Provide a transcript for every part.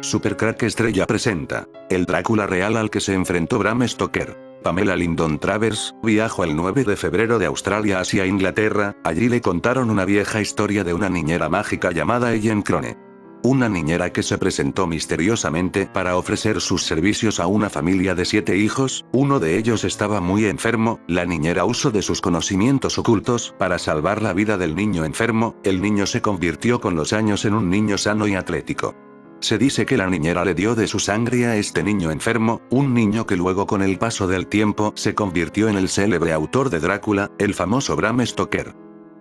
Supercrack Estrella presenta el Drácula real al que se enfrentó Bram Stoker. Pamela Lyndon Travers viajó el 9 de febrero de Australia hacia Inglaterra. Allí le contaron una vieja historia de una niñera mágica llamada Ellen Crone. Una niñera que se presentó misteriosamente para ofrecer sus servicios a una familia de 7 hijos. Uno de ellos estaba muy enfermo. La niñera usó de sus conocimientos ocultos para salvar la vida del niño enfermo. El niño se convirtió con los años en un niño sano y atlético. Se dice que la niñera le dio de su sangre a este niño enfermo, un niño que luego con el paso del tiempo se convirtió en el célebre autor de Drácula, el famoso Bram Stoker.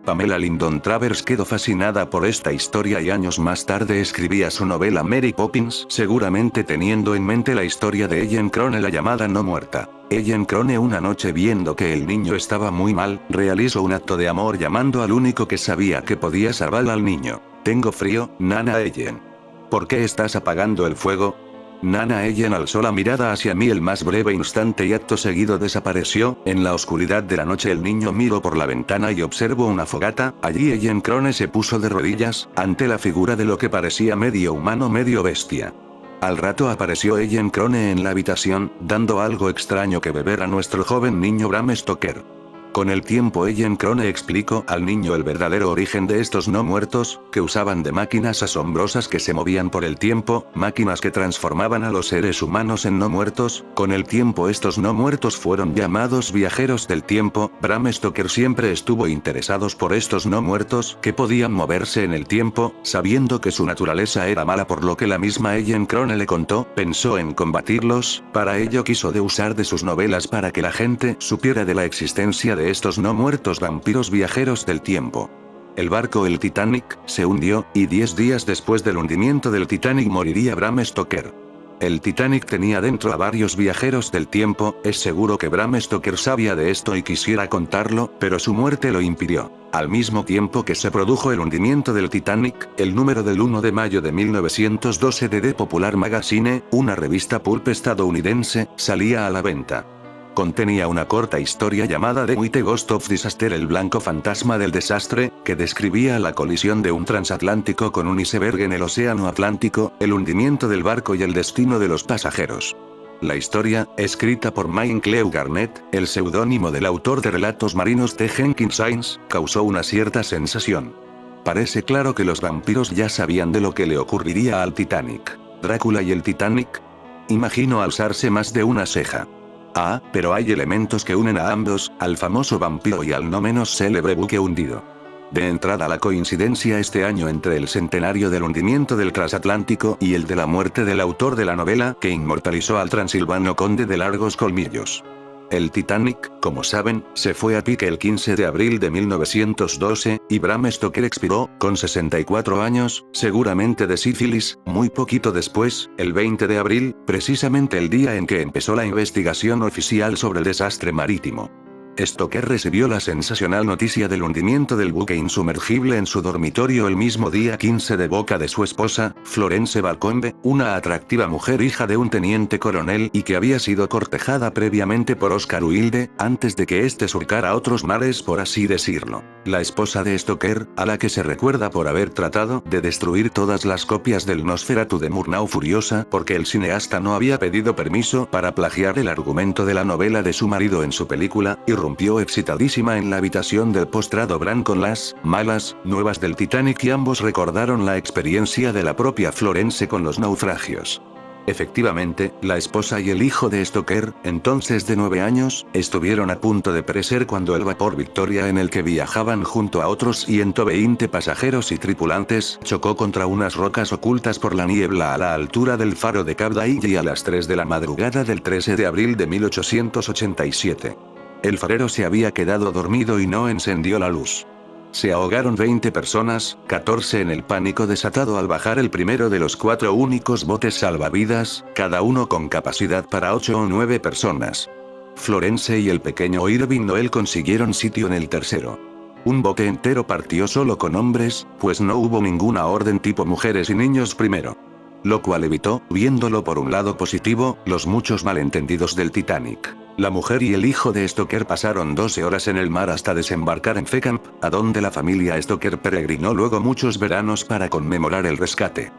Pamela Lyndon Travers quedó fascinada por esta historia y años más tarde escribía su novela Mary Poppins, seguramente teniendo en mente la historia de Ellen Crone, la llamada no muerta. Ellen Crone, una noche viendo que el niño estaba muy mal, realizó un acto de amor llamando al único que sabía que podía salvar al niño. «Tengo frío, nana Ellen. ¿Por qué estás apagando el fuego?» Nana Ellen alzó la mirada hacia mí el más breve instante y acto seguido desapareció. En la oscuridad de la noche el niño miró por la ventana y observó una fogata. Allí Ellen Crone se puso de rodillas, ante la figura de lo que parecía medio humano medio bestia. Al rato apareció Ellen Crone en la habitación, dando algo extraño que beber a nuestro joven niño Bram Stoker. Con el tiempo Ellen Crone explicó al niño el verdadero origen de estos no muertos, que usaban de máquinas asombrosas que se movían por el tiempo, máquinas que transformaban a los seres humanos en no muertos. Con el tiempo estos no muertos fueron llamados viajeros del tiempo. Bram Stoker siempre estuvo interesado por estos no muertos, que podían moverse en el tiempo, sabiendo que su naturaleza era mala, por lo que la misma Ellen Crone le contó, pensó en combatirlos. Para ello quiso de usar de sus novelas para que la gente supiera de la existencia de estos no muertos vampiros viajeros del tiempo. El barco el Titanic se hundió, y 10 días después del hundimiento del Titanic moriría Bram Stoker. El Titanic tenía dentro a varios viajeros del tiempo. Es seguro que Bram Stoker sabía de esto y quisiera contarlo, pero su muerte lo impidió. Al mismo tiempo que se produjo el hundimiento del Titanic, el número del 1 de mayo de 1912 de The Popular Magazine, una revista pulp estadounidense, salía a la venta. Contenía una corta historia llamada The White Ghost of Disaster, el blanco fantasma del desastre, que describía la colisión de un transatlántico con un iceberg en el océano Atlántico, el hundimiento del barco y el destino de los pasajeros. La historia, escrita por Cleo Garnett, el seudónimo del autor de relatos marinos T. Jenkins Sainz, causó una cierta sensación. Parece claro que los vampiros ya sabían de lo que le ocurriría al Titanic. ¿Drácula y el Titanic? Imagino alzarse más de una ceja. Ah, pero hay elementos que unen a ambos, al famoso vampiro y al no menos célebre buque hundido. De entrada, la coincidencia este año entre el centenario del hundimiento del transatlántico y el de la muerte del autor de la novela que inmortalizó al transilvano conde de largos colmillos. El Titanic, como saben, se fue a pique el 15 de abril de 1912, y Bram Stoker expiró, con 64 años, seguramente de sífilis, muy poquito después, el 20 de abril, precisamente el día en que empezó la investigación oficial sobre el desastre marítimo. Stoker recibió la sensacional noticia del hundimiento del buque insumergible en su dormitorio el mismo día 15 de boca de su esposa, Florence Balcombe, una atractiva mujer hija de un teniente coronel y que había sido cortejada previamente por Oscar Wilde, antes de que éste surcara otros mares, por así decirlo. La esposa de Stoker, a la que se recuerda por haber tratado de destruir todas las copias del Nosferatu de Murnau, furiosa porque el cineasta no había pedido permiso para plagiar el argumento de la novela de su marido en su película, irrumpió excitadísima en la habitación del postrado Bram con las malas nuevas del Titanic, y ambos recordaron la experiencia de la propia Florence con los naufragios. Efectivamente, la esposa y el hijo de Stoker, entonces de 9 años, estuvieron a punto de perecer cuando el vapor Victoria, en el que viajaban junto a otros 120 pasajeros y tripulantes, chocó contra unas rocas ocultas por la niebla a la altura del faro de Cabdaille a las 3 de la madrugada del 13 de abril de 1887. El farero se había quedado dormido y no encendió la luz. Se ahogaron 20 personas, 14 en el pánico desatado al bajar el primero de los 4 únicos botes salvavidas, cada uno con capacidad para 8 o 9 personas. Florence y el pequeño Irving Noel consiguieron sitio en el tercero. Un bote entero partió solo con hombres, pues no hubo ninguna orden tipo mujeres y niños primero. Lo cual evitó, viéndolo por un lado positivo, los muchos malentendidos del Titanic. La mujer y el hijo de Stoker pasaron 12 horas en el mar hasta desembarcar en Fécamp, a donde la familia Stoker peregrinó luego muchos veranos para conmemorar el rescate.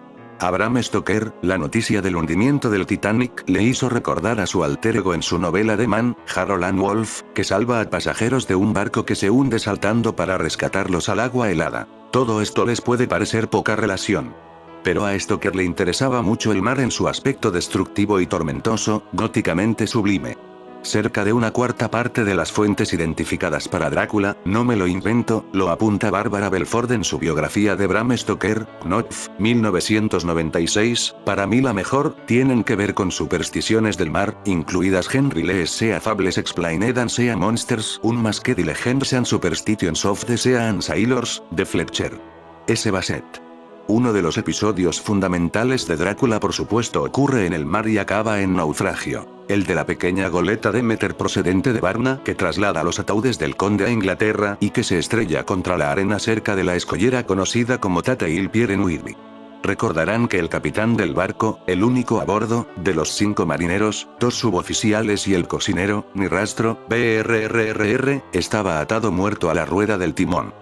A Bram Stoker, la noticia del hundimiento del Titanic le hizo recordar a su alter ego en su novela The Man, Harold Ann Wolf, que salva a pasajeros de un barco que se hunde saltando para rescatarlos al agua helada. Todo esto les puede parecer poca relación. Pero a Stoker le interesaba mucho el mar en su aspecto destructivo y tormentoso, góticamente sublime. Cerca de una cuarta parte de las fuentes identificadas para Drácula, no me lo invento, lo apunta Bárbara Belford en su biografía de Bram Stoker, Knopf, 1996, para mí la mejor, tienen que ver con supersticiones del mar, incluidas Henry Lee's Sea Fables Explained and Sea Monsters, Unmasked y Legends and Superstitions of the Sea and Sailors, de Fletcher S. Bassett. Uno de los episodios fundamentales de Drácula por supuesto ocurre en el mar y acaba en naufragio. El de la pequeña goleta Demeter procedente de Varna que traslada los ataúdes del conde a Inglaterra y que se estrella contra la arena cerca de la escollera conocida como Tateil Pier en Whitby. Recordarán que el capitán del barco, el único a bordo, de los 5 marineros, 2 suboficiales y el cocinero, ni rastro, BRRRR, estaba atado muerto a la rueda del timón.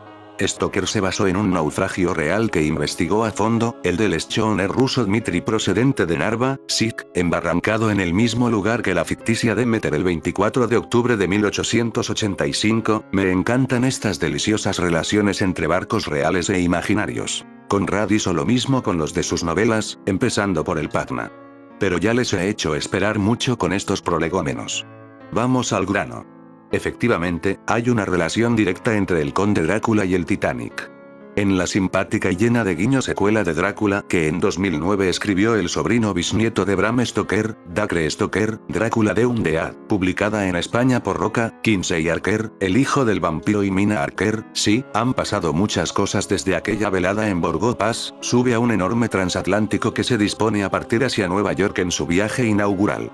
Stoker se basó en un naufragio real que investigó a fondo, el del schooner ruso Dmitry procedente de Narva, Sikh, embarrancado en el mismo lugar que la ficticia Demeter el 24 de octubre de 1885. Me encantan estas deliciosas relaciones entre barcos reales e imaginarios. Conrad hizo lo mismo con los de sus novelas, empezando por el Patna. Pero ya les he hecho esperar mucho con estos prolegómenos. Vamos al grano. Efectivamente, hay una relación directa entre el conde Drácula y el Titanic. En la simpática y llena de guiños secuela de Drácula que en 2009 escribió el sobrino bisnieto de Bram Stoker, Dacre Stoker, Drácula de Undead, publicada en España por Roca, Kinsey Archer, el hijo del vampiro y Mina Archer, sí, han pasado muchas cosas desde aquella velada en Borgo Pass, sube a un enorme transatlántico que se dispone a partir hacia Nueva York en su viaje inaugural.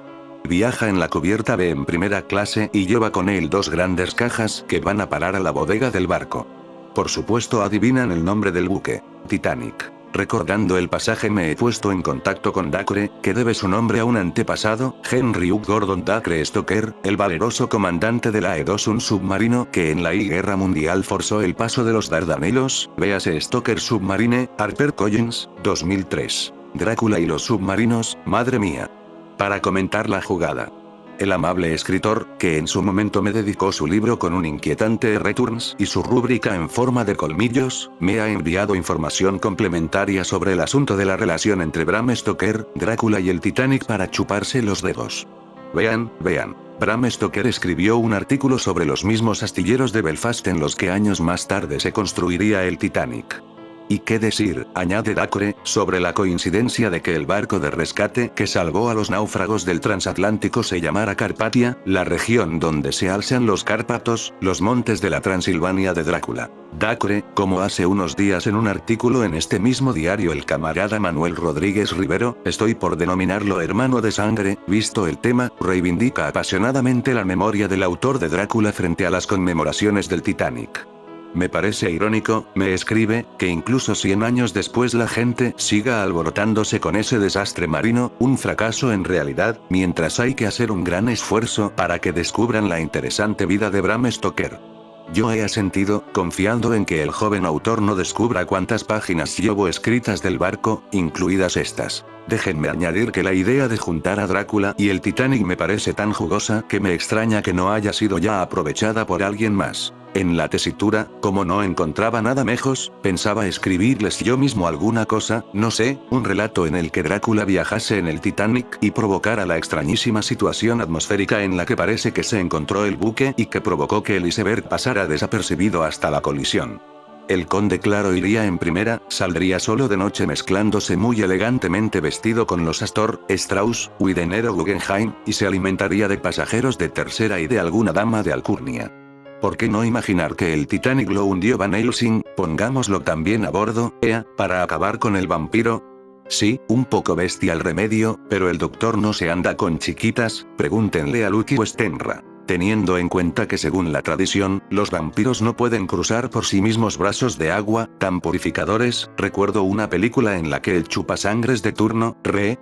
Viaja en la cubierta B en primera clase y lleva con él 2 grandes cajas que van a parar a la bodega del barco. Por supuesto adivinan el nombre del buque, Titanic. Recordando el pasaje me he puesto en contacto con Dacre, que debe su nombre a un antepasado, Henry Hugh Gordon Dacre Stoker, el valeroso comandante de la E-2, un submarino que en la I Guerra Mundial forzó el paso de los Dardanelos, véase Stoker Submarine, Harper Collins, 2003. Drácula y los submarinos, madre mía. Para comentar la jugada. El amable escritor, que en su momento me dedicó su libro con un inquietante returns y su rúbrica en forma de colmillos, me ha enviado información complementaria sobre el asunto de la relación entre Bram Stoker, Drácula y el Titanic para chuparse los dedos. Vean. Bram Stoker escribió un artículo sobre los mismos astilleros de Belfast en los que años más tarde se construiría el Titanic. Y qué decir, añade Dacre, sobre la coincidencia de que el barco de rescate que salvó a los náufragos del transatlántico se llamara Carpatia, la región donde se alzan los Cárpatos, los montes de la Transilvania de Drácula. Dacre, como hace unos días en un artículo en este mismo diario el camarada Manuel Rodríguez Rivero, estoy por denominarlo hermano de sangre, visto el tema, reivindica apasionadamente la memoria del autor de Drácula frente a las conmemoraciones del Titanic. Me parece irónico, me escribe, que incluso 100 años después la gente siga alborotándose con ese desastre marino, un fracaso en realidad, mientras hay que hacer un gran esfuerzo para que descubran la interesante vida de Bram Stoker. Yo he asentido, confiando en que el joven autor no descubra cuántas páginas llevo escritas del barco, incluidas estas. Déjenme añadir que la idea de juntar a Drácula y el Titanic me parece tan jugosa que me extraña que no haya sido ya aprovechada por alguien más. En la tesitura, como no encontraba nada mejor, pensaba escribirles yo mismo alguna cosa, no sé, un relato en el que Drácula viajase en el Titanic y provocara la extrañísima situación atmosférica en la que parece que se encontró el buque y que provocó que el iceberg pasara desapercibido hasta la colisión. El conde claro iría en primera, saldría solo de noche mezclándose muy elegantemente vestido con los Astor, Strauss, Widener o Guggenheim, y se alimentaría de pasajeros de tercera y de alguna dama de alcurnia. ¿Por qué no imaginar que el Titanic lo hundió Van Helsing, pongámoslo también a bordo, para acabar con el vampiro? Sí, un poco bestia el remedio, pero el doctor no se anda con chiquitas, pregúntenle a Lucky Westenra. Teniendo en cuenta que según la tradición, los vampiros no pueden cruzar por sí mismos brazos de agua, tan purificadores, recuerdo una película en la que el chupasangres de turno,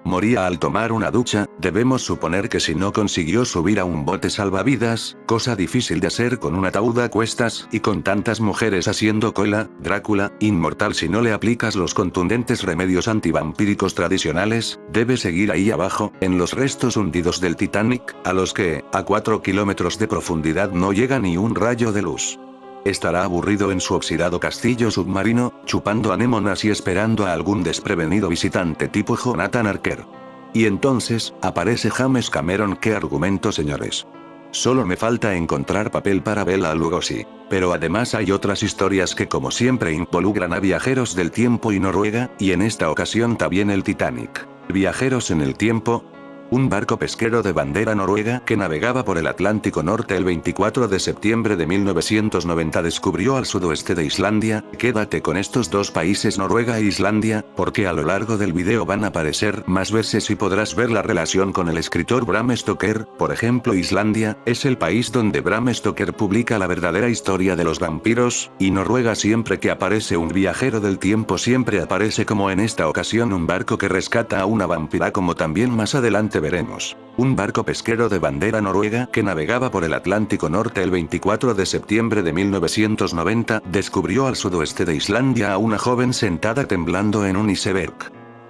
moría al tomar una ducha, debemos suponer que si no consiguió subir a un bote salvavidas, cosa difícil de hacer con un ataúd a cuestas, y con tantas mujeres haciendo cola, Drácula, inmortal si no le aplicas los contundentes remedios antivampíricos tradicionales, debe seguir ahí abajo, en los restos hundidos del Titanic, a los que, a 4 kilómetros de profundidad no llega ni un rayo de luz. Estará aburrido en su oxidado castillo submarino, chupando anémonas y esperando a algún desprevenido visitante tipo Jonathan Archer. Y entonces, aparece James Cameron. ¿Qué argumento, señores? Solo me falta encontrar papel para Bela Lugosi. Pero además hay otras historias que como siempre involucran a viajeros del tiempo y Noruega, y en esta ocasión también el Titanic. Viajeros en el tiempo. Un barco pesquero de bandera noruega que navegaba por el Atlántico Norte el 24 de septiembre de 1990 descubrió al sudoeste de Islandia. Quédate con estos dos países, Noruega e Islandia, porque a lo largo del video van a aparecer más veces y podrás ver la relación con el escritor Bram Stoker. Por ejemplo, Islandia es el país donde Bram Stoker publica la verdadera historia de los vampiros, y Noruega siempre que aparece un viajero del tiempo siempre aparece como en esta ocasión un barco que rescata a una vampira, como también más adelante veremos. Un barco pesquero de bandera noruega que navegaba por el Atlántico Norte el 24 de septiembre de 1990 descubrió al sudoeste de Islandia a una joven sentada temblando en un iceberg.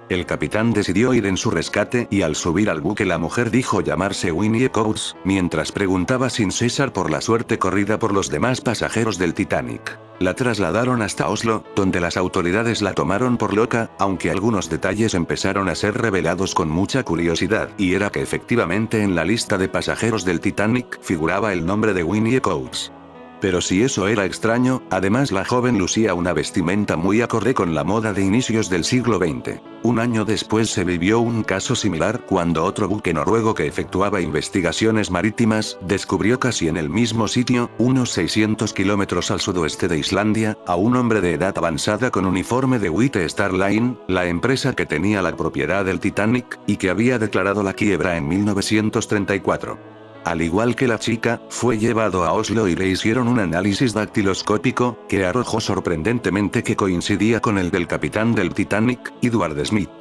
El capitán decidió ir en su rescate y al subir al buque la mujer dijo llamarse Winnie Coates, mientras preguntaba sin cesar por la suerte corrida por los demás pasajeros del Titanic. La trasladaron hasta Oslo, donde las autoridades la tomaron por loca, aunque algunos detalles empezaron a ser revelados con mucha curiosidad, y era que efectivamente en la lista de pasajeros del Titanic figuraba el nombre de Winnie Coates. Pero si eso era extraño, además la joven lucía una vestimenta muy acorde con la moda de inicios del siglo XX. Un año después se vivió un caso similar cuando otro buque noruego que efectuaba investigaciones marítimas descubrió casi en el mismo sitio, unos 600 kilómetros al sudoeste de Islandia, a un hombre de edad avanzada con uniforme de White Star Line, la empresa que tenía la propiedad del Titanic, y que había declarado la quiebra en 1934. Al igual que la chica, fue llevado a Oslo y le hicieron un análisis dactiloscópico, que arrojó sorprendentemente que coincidía con el del capitán del Titanic, Edward Smith.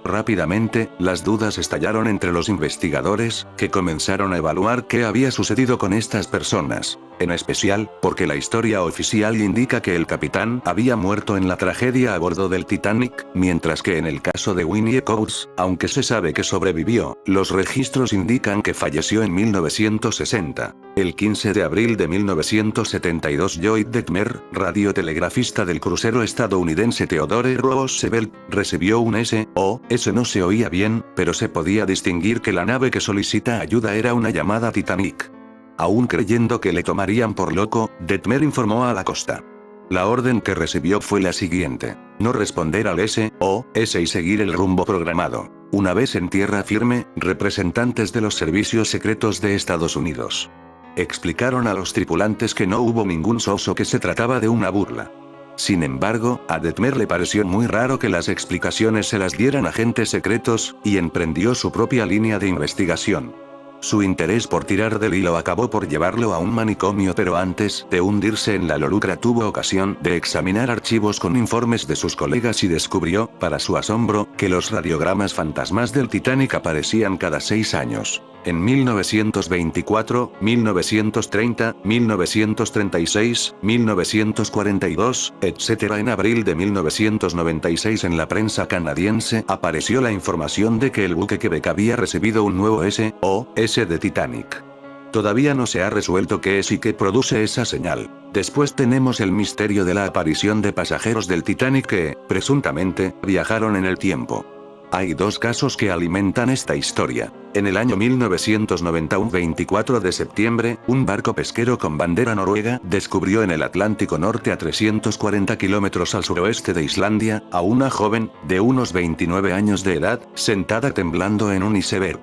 Rápidamente, las dudas estallaron entre los investigadores, que comenzaron a evaluar qué había sucedido con estas personas. En especial, porque la historia oficial indica que el capitán había muerto en la tragedia a bordo del Titanic, mientras que en el caso de Winnie Coates, aunque se sabe que sobrevivió, los registros indican que falleció en 1960. El 15 de abril de 1972 Lloyd Detmer, radiotelegrafista del crucero estadounidense Theodore Roosevelt, recibió un SOS. No se oía bien, pero se podía distinguir que la nave que solicita ayuda era una llamada Titanic. Aún creyendo que le tomarían por loco, Detmer informó a la costa. La orden que recibió fue la siguiente: no responder al SOS y seguir el rumbo programado. Una vez en tierra firme, representantes de los servicios secretos de Estados Unidos explicaron a los tripulantes que no hubo ningún soso, que se trataba de una burla. Sin embargo, a Detmer le pareció muy raro que las explicaciones se las dieran agentes secretos, y emprendió su propia línea de investigación. Su interés por tirar del hilo acabó por llevarlo a un manicomio, pero antes de hundirse en la locura tuvo ocasión de examinar archivos con informes de sus colegas y descubrió, para su asombro, que los radiogramas fantasmas del Titanic aparecían cada 6 años. En 1924, 1930, 1936, 1942, etc. En abril de 1996 en la prensa canadiense apareció la información de que el buque Quebec había recibido un nuevo SOS de Titanic. Todavía no se ha resuelto qué es y qué produce esa señal. Después tenemos el misterio de la aparición de pasajeros del Titanic que, presuntamente, viajaron en el tiempo. Hay dos casos que alimentan esta historia. En el año 1991, 24 de septiembre, un barco pesquero con bandera noruega descubrió en el Atlántico Norte a 340 kilómetros al suroeste de Islandia, a una joven, de unos 29 años de edad, sentada temblando en un iceberg.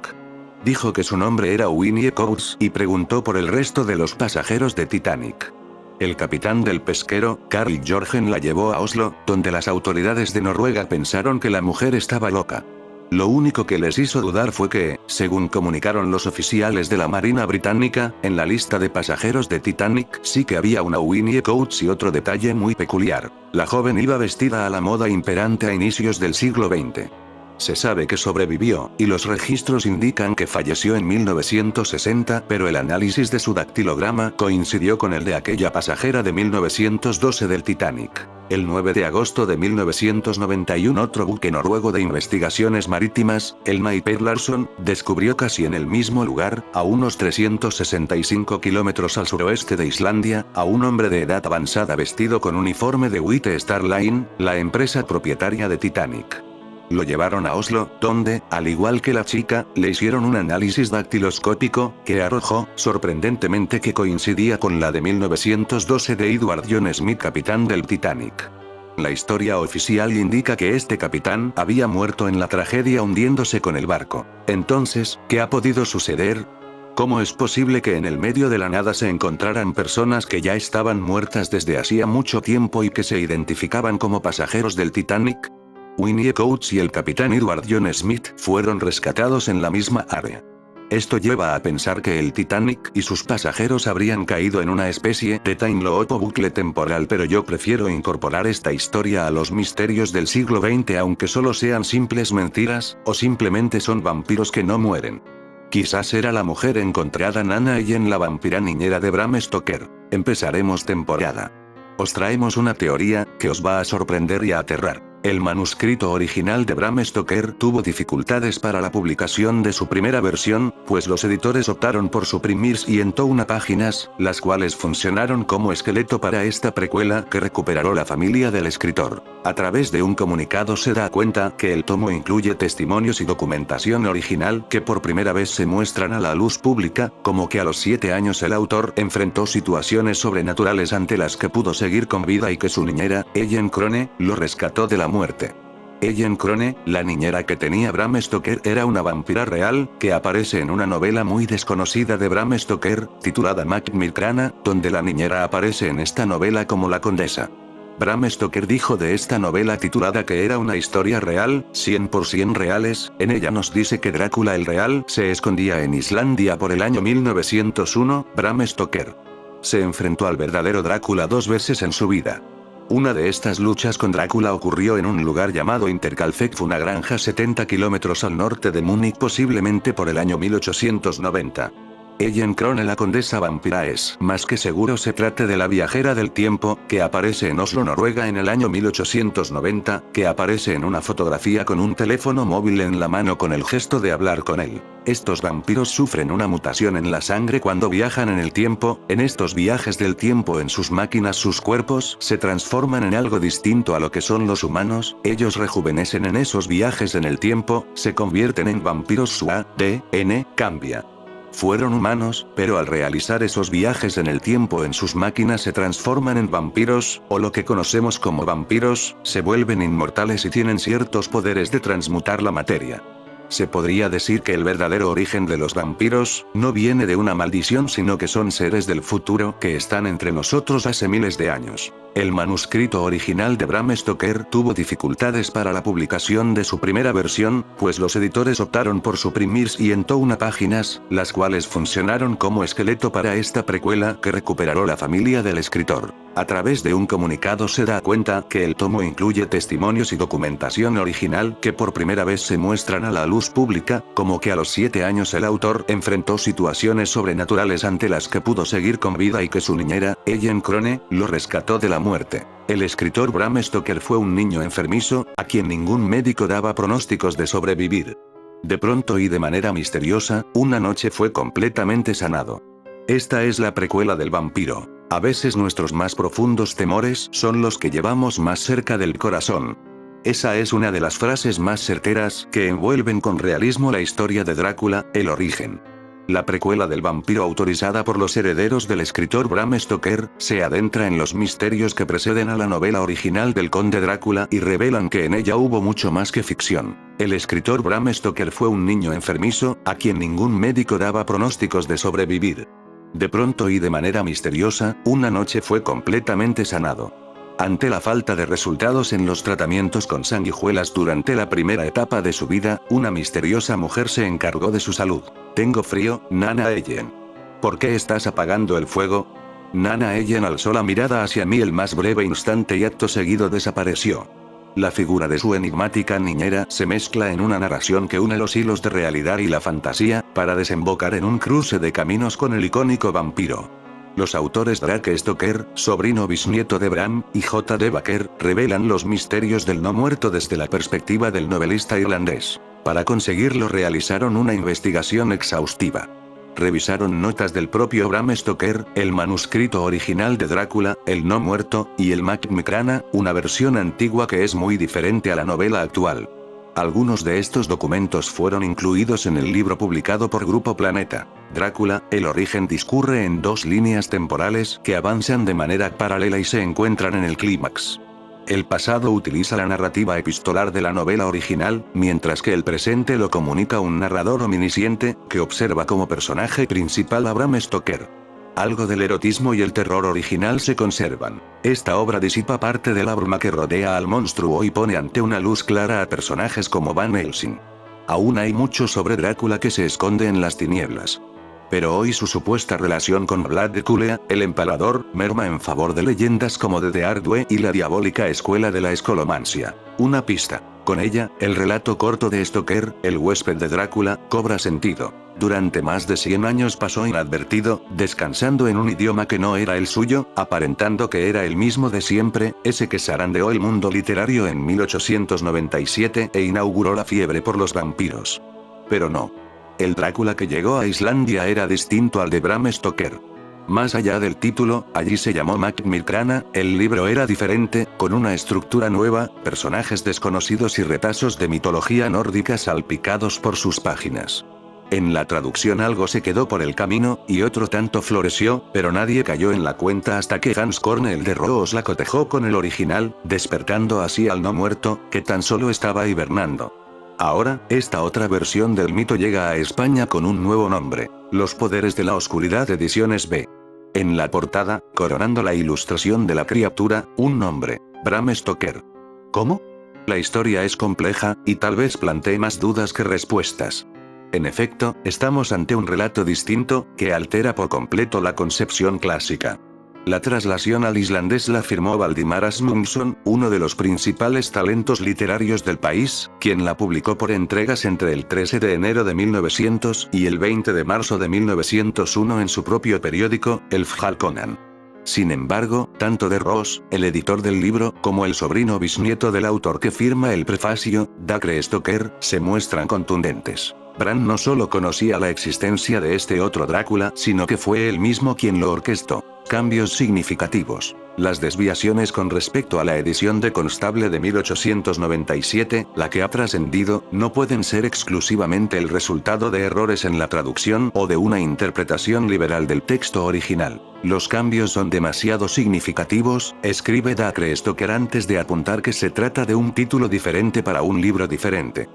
Dijo que su nombre era Winnie Coates y preguntó por el resto de los pasajeros de Titanic. El capitán del pesquero, Carl Jorgen, la llevó a Oslo, donde las autoridades de Noruega pensaron que la mujer estaba loca. Lo único que les hizo dudar fue que, según comunicaron los oficiales de la Marina Británica, en la lista de pasajeros de Titanic sí que había una Winnie Coates y otro detalle muy peculiar. La joven iba vestida a la moda imperante a inicios del siglo XX. Se sabe que sobrevivió, y los registros indican que falleció en 1960, pero el análisis de su dactilograma coincidió con el de aquella pasajera de 1912 del Titanic. El 9 de agosto de 1991 otro buque noruego de investigaciones marítimas, el Kniper Larson, descubrió casi en el mismo lugar, a unos 365 kilómetros al suroeste de Islandia, a un hombre de edad avanzada vestido con uniforme de White Star Line, la empresa propietaria de Titanic. Lo llevaron a Oslo, donde, al igual que la chica, le hicieron un análisis dactiloscópico, que arrojó, sorprendentemente, que coincidía con la de 1912 de Edward John Smith, capitán del Titanic. La historia oficial indica que este capitán había muerto en la tragedia hundiéndose con el barco. Entonces, ¿qué ha podido suceder? ¿Cómo es posible que en el medio de la nada se encontraran personas que ya estaban muertas desde hacía mucho tiempo y que se identificaban como pasajeros del Titanic? Winnie Coates y el capitán Edward John Smith fueron rescatados en la misma área. Esto lleva a pensar que el Titanic y sus pasajeros habrían caído en una especie de time loop o bucle temporal, pero yo prefiero incorporar esta historia a los misterios del siglo XX, aunque solo sean simples mentiras, o simplemente son vampiros que no mueren. Quizás era la mujer encontrada Nana Ellen, la vampira niñera de Bram Stoker. Empezaremos temporada. Os traemos una teoría que os va a sorprender y a aterrar. El manuscrito original de Bram Stoker tuvo dificultades para la publicación de su primera versión, pues los editores optaron por suprimir 101 páginas, las cuales funcionaron como esqueleto para esta precuela que recuperó la familia del escritor. A través de un comunicado se da cuenta que el tomo incluye testimonios y documentación original que por primera vez se muestran a la luz pública, como que a los 7 años el autor enfrentó situaciones sobrenaturales ante las que pudo seguir con vida y que su niñera, Ellen Crone, lo rescató de la muerte. Ellen Crone, la niñera que tenía Bram Stoker, era una vampira real, que aparece en una novela muy desconocida de Bram Stoker, titulada Macmillan, donde la niñera aparece en esta novela como la condesa. Bram Stoker dijo de esta novela titulada que era una historia real, 100% reales. En ella nos dice que Drácula el Real se escondía en Islandia por el año 1901. Bram Stoker se enfrentó al verdadero Drácula 2 veces en su vida. Una de estas luchas con Drácula ocurrió en un lugar llamado Interkalfjord, una granja 70 kilómetros al norte de Múnich, posiblemente por el año 1890. Ellen Crone, la condesa vampira, es más que seguro se trate de la viajera del tiempo, que aparece en Oslo, Noruega en el año 1890, que aparece en una fotografía con un teléfono móvil en la mano con el gesto de hablar con él. Estos vampiros sufren una mutación en la sangre cuando viajan en el tiempo. En estos viajes del tiempo en sus máquinas sus cuerpos se transforman en algo distinto a lo que son los humanos, ellos rejuvenecen en esos viajes en el tiempo, se convierten en vampiros, su ADN cambia. Fueron humanos, pero al realizar esos viajes en el tiempo en sus máquinas se transforman en vampiros, o lo que conocemos como vampiros, se vuelven inmortales y tienen ciertos poderes de transmutar la materia. Se podría decir que el verdadero origen de los vampiros no viene de una maldición, sino que son seres del futuro que están entre nosotros hace miles de años. El manuscrito original de Bram Stoker tuvo dificultades para la publicación de su primera versión, pues los editores optaron por suprimir 101 páginas, las cuales funcionaron como esqueleto para esta precuela que recuperó la familia del escritor. A través de un comunicado se da cuenta que el tomo incluye testimonios y documentación original que por primera vez se muestran a la luz pública, como que a los 7 años el autor enfrentó situaciones sobrenaturales ante las que pudo seguir con vida y que su niñera, Ellen Crone, lo rescató de la muerte. El escritor Bram Stoker fue un niño enfermizo, a quien ningún médico daba pronósticos de sobrevivir. De pronto y de manera misteriosa, una noche fue completamente sanado. Esta es la precuela del vampiro. A veces nuestros más profundos temores son los que llevamos más cerca del corazón. Esa es una de las frases más certeras que envuelven con realismo la historia de Drácula, el origen. La precuela del vampiro, autorizada por los herederos del escritor Bram Stoker, se adentra en los misterios que preceden a la novela original del conde Drácula y revelan que en ella hubo mucho más que ficción. El escritor Bram Stoker fue un niño enfermizo, a quien ningún médico daba pronósticos de sobrevivir. De pronto y de manera misteriosa, una noche fue completamente sanado. Ante la falta de resultados en los tratamientos con sanguijuelas durante la primera etapa de su vida, una misteriosa mujer se encargó de su salud. Tengo frío, Nana Ellen. ¿Por qué estás apagando el fuego? Nana Ellen alzó la mirada hacia mí el más breve instante y acto seguido desapareció. La figura de su enigmática niñera se mezcla en una narración que une los hilos de realidad y la fantasía, para desembocar en un cruce de caminos con el icónico vampiro. Los autores Drake Stoker, sobrino bisnieto de Bram, y J. D. Baker, revelan los misterios del no muerto desde la perspectiva del novelista irlandés. Para conseguirlo realizaron una investigación exhaustiva. Revisaron notas del propio Bram Stoker, el manuscrito original de Drácula, El no muerto, y el Macmillan, una versión antigua que es muy diferente a la novela actual. Algunos de estos documentos fueron incluidos en el libro publicado por Grupo Planeta. Drácula, el origen discurre en dos líneas temporales que avanzan de manera paralela y se encuentran en el clímax. El pasado utiliza la narrativa epistolar de la novela original, mientras que el presente lo comunica un narrador omnisciente, que observa como personaje principal a Bram Stoker. Algo del erotismo y el terror original se conservan. Esta obra disipa parte de la bruma que rodea al monstruo y pone ante una luz clara a personajes como Van Helsing. Aún hay mucho sobre Drácula que se esconde en las tinieblas. Pero hoy su supuesta relación con Vlad de Culea, el empalador, merma en favor de leyendas como de Ardue y la diabólica escuela de la escolomancia. Una pista. Con ella, el relato corto de Stoker, el huésped de Drácula, cobra sentido. Durante más de 100 años pasó inadvertido, descansando en un idioma que no era el suyo, aparentando que era el mismo de siempre, ese que zarandeó el mundo literario en 1897 e inauguró la fiebre por los vampiros. Pero no. El Drácula que llegó a Islandia era distinto al de Bram Stoker. Más allá del título, allí se llamó Macmillan, el libro era diferente, con una estructura nueva, personajes desconocidos y retazos de mitología nórdica salpicados por sus páginas. En la traducción algo se quedó por el camino, y otro tanto floreció, pero nadie cayó en la cuenta hasta que Hans Cornell de Roos la cotejó con el original, despertando así al no muerto, que tan solo estaba hibernando. Ahora, esta otra versión del mito llega a España con un nuevo nombre, Los Poderes de la Oscuridad Ediciones B. En la portada, coronando la ilustración de la criatura, un nombre, Bram Stoker. ¿Cómo? La historia es compleja, y tal vez plantee más dudas que respuestas. En efecto, estamos ante un relato distinto, que altera por completo la concepción clásica. La traslación al islandés la firmó Valdimar Asmundsson, uno de los principales talentos literarios del país, quien la publicó por entregas entre el 13 de enero de 1900 y el 20 de marzo de 1901 en su propio periódico, el Fjalkonan. Sin embargo, tanto de Roos, el editor del libro, como el sobrino bisnieto del autor que firma el prefacio, Dacre Stoker, se muestran contundentes. Bram no solo conocía la existencia de este otro Drácula, sino que fue él mismo quien lo orquestó. Cambios significativos. Las desviaciones con respecto a la edición de Constable de 1897, la que ha trascendido, no pueden ser exclusivamente el resultado de errores en la traducción o de una interpretación liberal del texto original. Los cambios son demasiado significativos, escribe Dacre Stoker antes de apuntar que se trata de un título diferente para un libro diferente.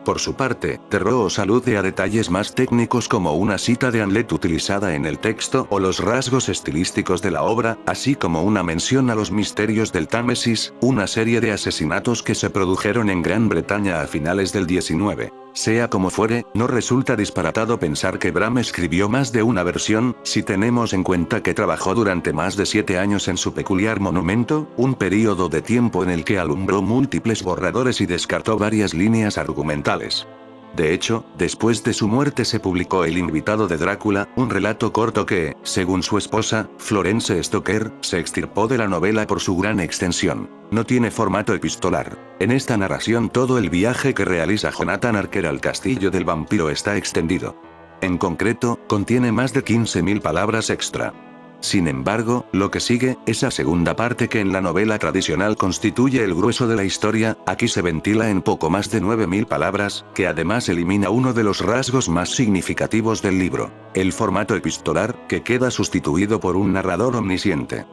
Por su parte, de Roos alude a detalles más técnicos como una cita de Hamlet utilizada en el texto o los rasgos estilísticos de la obra, así como una mención a los misterios del Támesis, una serie de asesinatos que se produjeron en Gran Bretaña a finales del 19. Sea como fuere, no resulta disparatado pensar que Bram escribió más de una versión, si tenemos en cuenta que trabajó durante más de 7 años en su peculiar monumento, un período de tiempo en el que alumbró múltiples borradores y descartó varias líneas argumentales. De hecho, después de su muerte se publicó El invitado de Drácula, un relato corto que, según su esposa, Florence Stoker, se extirpó de la novela por su gran extensión. No tiene formato epistolar. En esta narración todo el viaje que realiza Jonathan Archer al castillo del vampiro está extendido. En concreto, contiene más de 15.000 palabras extra. Sin embargo, lo que sigue, esa segunda parte que en la novela tradicional constituye el grueso de la historia, aquí se ventila en poco más de 9.000 palabras, que además elimina uno de los rasgos más significativos del libro, el formato epistolar, que queda sustituido por un narrador omnisciente.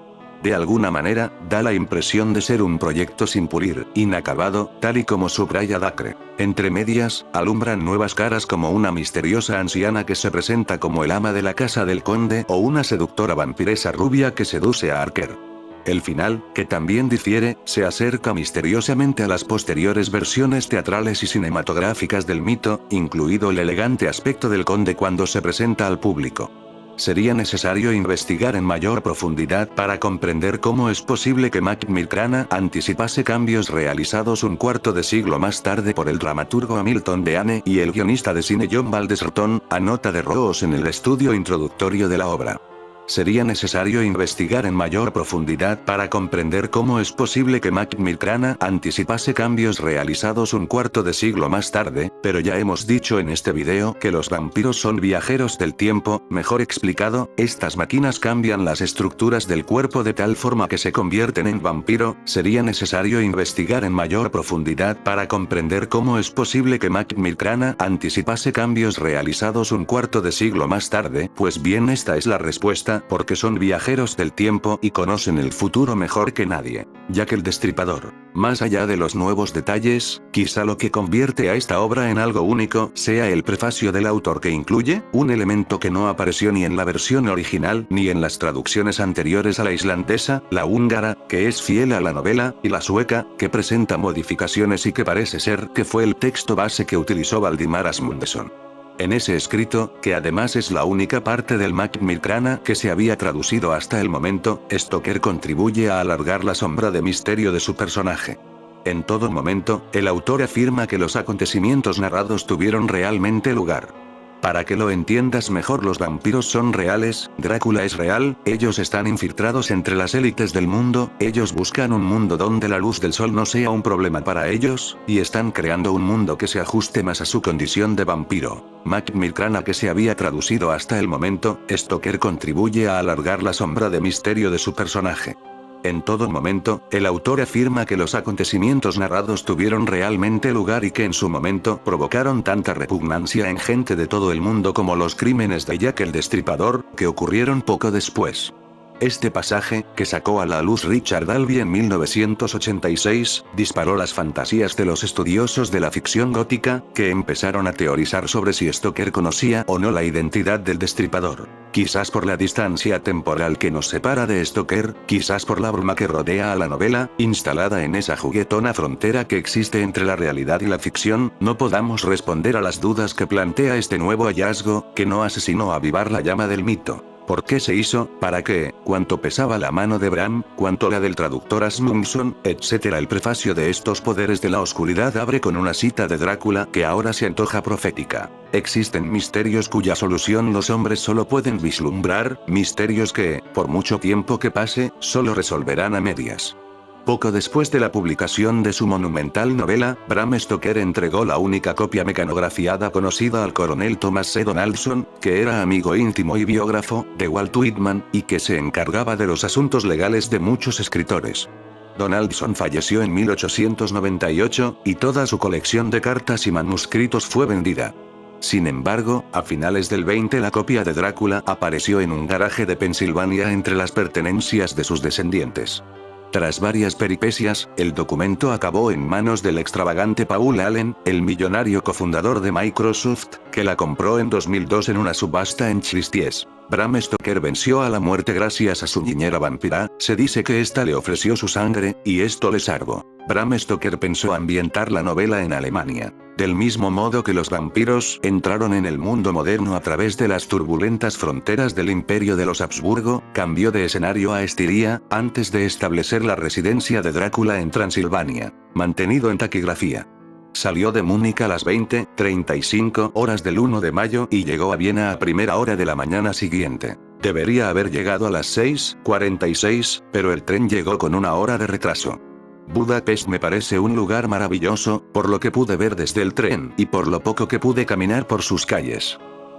De alguna manera, da la impresión de ser un proyecto sin pulir, inacabado, tal y como subraya Dacre. Entre medias, alumbran nuevas caras como una misteriosa anciana que se presenta como el ama de la casa del conde o una seductora vampiresa rubia que seduce a Archer. El final, que también difiere, se acerca misteriosamente a las posteriores versiones teatrales y cinematográficas del mito, incluido el elegante aspecto del conde cuando se presenta al público. Sería necesario investigar en mayor profundidad para comprender cómo es posible que Macmillan anticipase cambios realizados un cuarto de siglo más tarde por el dramaturgo Hamilton Deane y el guionista de cine John Balderston, a nota de Roos en el estudio introductorio de la obra. Sería necesario investigar en mayor profundidad para comprender cómo es posible que Macmillan anticipase cambios realizados un cuarto de siglo más tarde, pero ya hemos dicho en este video que los vampiros son viajeros del tiempo. Mejor explicado, estas máquinas cambian las estructuras del cuerpo de tal forma que se convierten en vampiro. Sería necesario investigar en mayor profundidad para comprender cómo es posible que Macmillan anticipase cambios realizados un cuarto de siglo más tarde. Pues bien, esta es la respuesta: porque son viajeros del tiempo y conocen el futuro mejor que nadie. Ya que el Destripador, más allá de los nuevos detalles, quizá lo que convierte a esta obra en algo único sea el prefacio del autor, que incluye un elemento que no apareció ni en la versión original ni en las traducciones anteriores a la islandesa, la húngara, que es fiel a la novela, y la sueca, que presenta modificaciones y que parece ser que fue el texto base que utilizó Valdimar Asmundsson. En ese escrito, que además es la única parte del Macmillan que se había traducido hasta el momento, Stoker contribuye a alargar la sombra de misterio de su personaje. En todo momento, el autor afirma que los acontecimientos narrados tuvieron realmente lugar. Para que lo entiendas mejor, los vampiros son reales, Drácula es real, ellos están infiltrados entre las élites del mundo, ellos buscan un mundo donde la luz del sol no sea un problema para ellos, y están creando un mundo que se ajuste más a su condición de vampiro. Macmillan, que se había traducido hasta el momento, Stoker contribuye a alargar la sombra de misterio de su personaje. En todo momento, el autor afirma que los acontecimientos narrados tuvieron realmente lugar y que en su momento provocaron tanta repugnancia en gente de todo el mundo como los crímenes de Jack el Destripador, que ocurrieron poco después. Este pasaje, que sacó a la luz Richard Dalby en 1986, disparó las fantasías de los estudiosos de la ficción gótica, que empezaron a teorizar sobre si Stoker conocía o no la identidad del Destripador. Quizás por la distancia temporal que nos separa de Stoker, quizás por la bruma que rodea a la novela, instalada en esa juguetona frontera que existe entre la realidad y la ficción, no podamos responder a las dudas que plantea este nuevo hallazgo, que no hace sino avivar la llama del mito. ¿Por qué se hizo? ¿Para qué? ¿Cuánto pesaba la mano de Bram? ¿Cuánto la del traductor Asmundsson? Etcétera. El prefacio de estos poderes de la oscuridad abre con una cita de Drácula que ahora se antoja profética. Existen misterios cuya solución los hombres solo pueden vislumbrar, misterios que, por mucho tiempo que pase, solo resolverán a medias. Poco después de la publicación de su monumental novela, Bram Stoker entregó la única copia mecanografiada conocida al coronel Thomas C. Donaldson, que era amigo íntimo y biógrafo de Walt Whitman, y que se encargaba de los asuntos legales de muchos escritores. Donaldson falleció en 1898, y toda su colección de cartas y manuscritos fue vendida. Sin embargo, a finales del 20 la copia de Drácula apareció en un garaje de Pensilvania entre las pertenencias de sus descendientes. Tras varias peripecias, el documento acabó en manos del extravagante Paul Allen, el millonario cofundador de Microsoft, que la compró en 2002 en una subasta en Christie's. Bram Stoker venció a la muerte gracias a su niñera vampira, se dice que ésta le ofreció su sangre, y esto le salvó. Bram Stoker pensó ambientar la novela en Alemania. Del mismo modo que los vampiros entraron en el mundo moderno a través de las turbulentas fronteras del imperio de los Habsburgo, cambió de escenario a Estiria, antes de establecer la residencia de Drácula en Transilvania, mantenido en taquigrafía. Salió de Múnich a las 20:35 horas del 1 de mayo y llegó a Viena a primera hora de la mañana siguiente. Debería haber llegado a las 6:46, pero el tren llegó con una hora de retraso. Budapest me parece un lugar maravilloso, por lo que pude ver desde el tren y por lo poco que pude caminar por sus calles.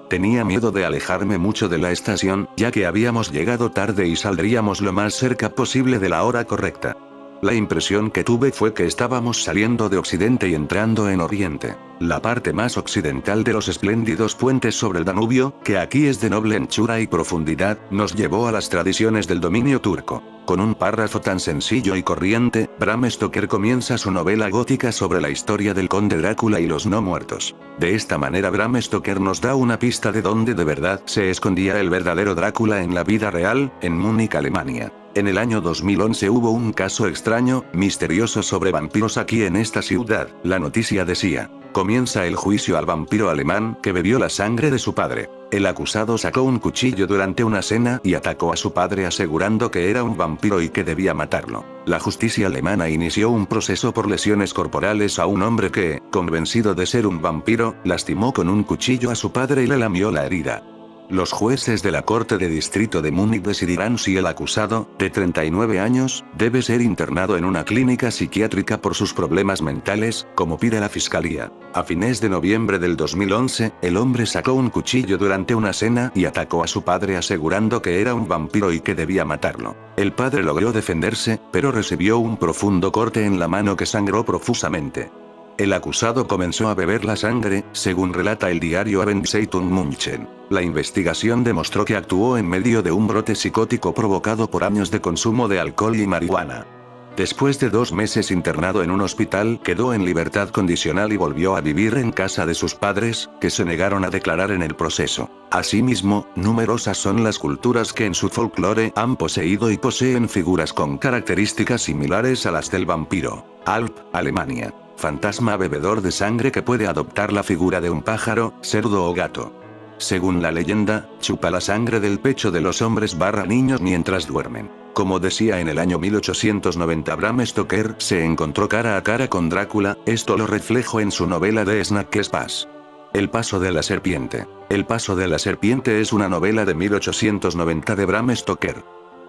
Tenía miedo de alejarme mucho de la estación, ya que habíamos llegado tarde y saldríamos lo más cerca posible de la hora correcta. La impresión que tuve fue que estábamos saliendo de Occidente y entrando en Oriente. La parte más occidental de los espléndidos puentes sobre el Danubio, que aquí es de noble anchura y profundidad, nos llevó a las tradiciones del dominio turco. Con un párrafo tan sencillo y corriente, Bram Stoker comienza su novela gótica sobre la historia del conde Drácula y los no muertos. De esta manera Bram Stoker nos da una pista de dónde de verdad se escondía el verdadero Drácula en la vida real, en Múnich, Alemania. En el año 2011 hubo un caso extraño, misterioso sobre vampiros aquí en esta ciudad. La noticia decía: comienza el juicio al vampiro alemán que bebió la sangre de su padre. El acusado sacó un cuchillo durante una cena y atacó a su padre asegurando que era un vampiro y que debía matarlo. La justicia alemana inició un proceso por lesiones corporales a un hombre que, convencido de ser un vampiro, lastimó con un cuchillo a su padre y le lamió la herida. Los jueces de la Corte de Distrito de Múnich decidirán si el acusado, de 39 años, debe ser internado en una clínica psiquiátrica por sus problemas mentales, como pide la fiscalía. A fines de noviembre del 2011, el hombre sacó un cuchillo durante una cena y atacó a su padre asegurando que era un vampiro y que debía matarlo. El padre logró defenderse, pero recibió un profundo corte en la mano que sangró profusamente. El acusado comenzó a beber la sangre, según relata el diario Abendzeitung München. La investigación demostró que actuó en medio de un brote psicótico provocado por años de consumo de alcohol y marihuana. Después de 2 meses internado en un hospital, quedó en libertad condicional y volvió a vivir en casa de sus padres, que se negaron a declarar en el proceso. Asimismo, numerosas son las culturas que en su folclore han poseído y poseen figuras con características similares a las del vampiro. Alp, Alemania. Fantasma bebedor de sangre que puede adoptar la figura de un pájaro, cerdo o gato. Según la leyenda, chupa la sangre del pecho de los hombres / niños mientras duermen. Como decía en el año 1890 Bram Stoker se encontró cara a cara con Drácula, esto lo reflejó en su novela de Snack Pass. El paso de la serpiente. El paso de la serpiente es una novela de 1890 de Bram Stoker.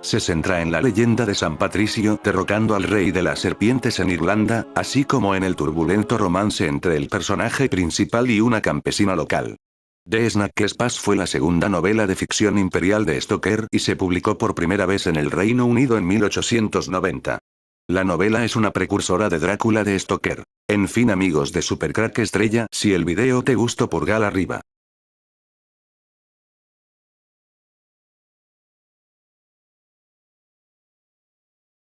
Se centra en la leyenda de San Patricio derrocando al rey de las serpientes en Irlanda, así como en el turbulento romance entre el personaje principal y una campesina local. The Snake Pass fue la segunda novela de ficción imperial de Stoker y se publicó por primera vez en el Reino Unido en 1890. La novela es una precursora de Drácula de Stoker. En fin amigos de Supercrack Estrella, si el video te gustó pulgar arriba.